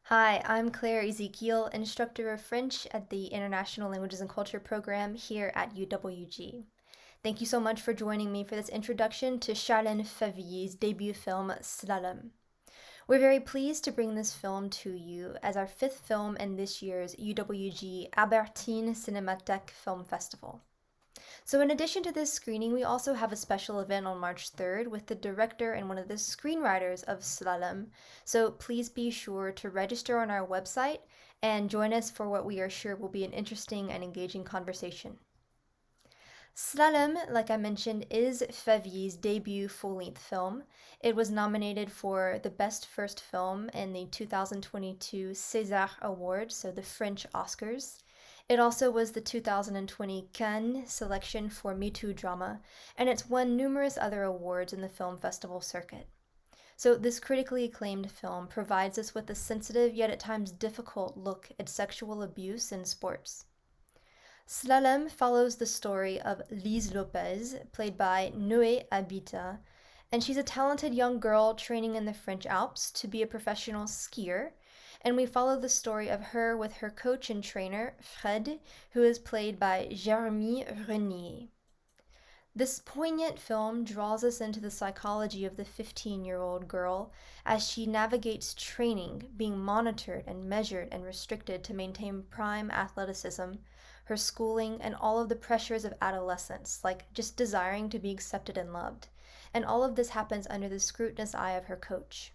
Hi, I'm Claire Ezekiel, instructor of French at the International Languages and Culture program here at UWG. Thank you so much for joining me for this introduction to Charlène Favier's debut film, Slalom. We're very pleased to bring this film to you as our fifth film in this year's UWG Albertine Cinémathèque Film Festival. So in addition to this screening, we also have a special event on March 3rd with the director and one of the screenwriters of Slalom. So please be sure to register on our website and join us for what we are sure will be an interesting and engaging conversation. Slalom, like I mentioned, is Favier's debut full-length film. It was nominated for the Best First Film in the 2022 César Awards, so the French Oscars. It also was the 2020 Cannes selection for Me Too Drama, and it's won numerous other awards in the film festival circuit. So this critically acclaimed film provides us with a sensitive yet at times difficult look at sexual abuse in sports. Slalom follows the story of Lise Lopez, played by Noé Abita, and she's a talented young girl training in the French Alps to be a professional skier, and we follow the story of her with her coach and trainer, Fred, who is played by Jérémy Renier. This poignant film draws us into the psychology of the 15-year-old girl as she navigates training, being monitored and measured and restricted to maintain prime athleticism, her schooling, and all of the pressures of adolescence, like just desiring to be accepted and loved. And all of this happens under the scrutinous eye of her coach.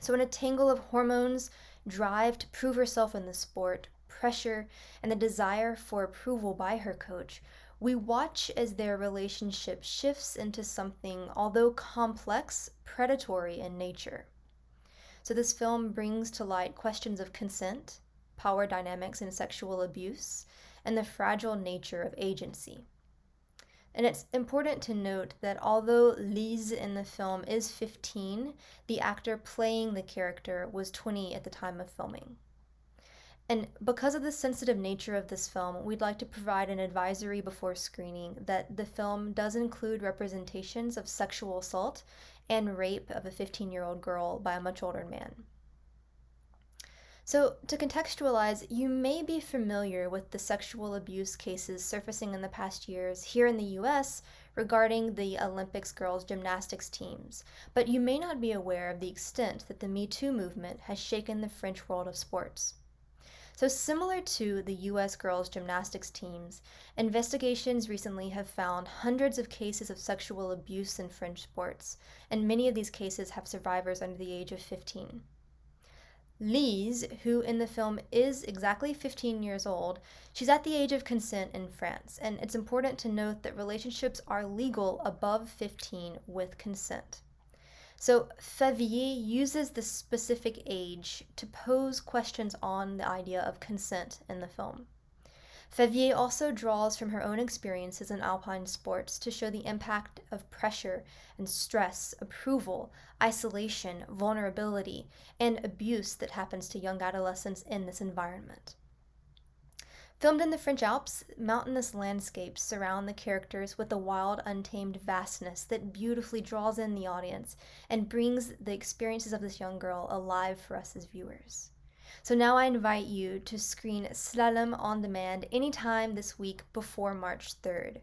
So in a tangle of hormones, drive to prove herself in the sport, pressure, and the desire for approval by her coach, we watch as their relationship shifts into something, although complex, predatory in nature. So this film brings to light questions of consent, power dynamics and sexual abuse, and the fragile nature of agency. And it's important to note that although Lise in the film is 15, the actor playing the character was 20 at the time of filming. And because of the sensitive nature of this film, we'd like to provide an advisory before screening that the film does include representations of sexual assault and rape of a 15-year-old girl by a much older man. So, to contextualize, you may be familiar with the sexual abuse cases surfacing in the past years here in the US regarding the Olympics girls gymnastics teams, but you may not be aware of the extent that the Me Too movement has shaken the French world of sports. So, similar to the US girls gymnastics teams, investigations recently have found hundreds of cases of sexual abuse in French sports, and many of these cases have survivors under the age of 15. Lise, who in the film is exactly 15 years old, she's at the age of consent in France, and it's important to note that relationships are legal above 15 with consent. So Favier uses this specific age to pose questions on the idea of consent in the film. Favier also draws from her own experiences in alpine sports to show the impact of pressure and stress, approval, isolation, vulnerability, and abuse that happens to young adolescents in this environment. Filmed in the French Alps, mountainous landscapes surround the characters with a wild, untamed vastness that beautifully draws in the audience and brings the experiences of this young girl alive for us as viewers. So now I invite you to screen Slalom on demand anytime this week before March 3rd.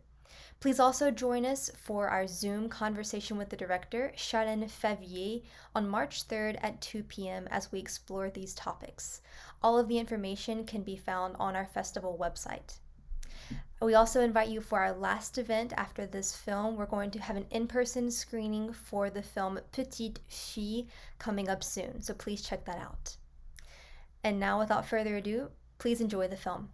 Please also join us for our Zoom conversation with the director, Charlène Favier, on March 3rd at 2 p.m. as we explore these topics. All of the information can be found on our festival website. We also invite you for our last event after this film. We're going to have an in-person screening for the film Petite Fille coming up soon, so please check that out. And now, without further ado, please enjoy the film.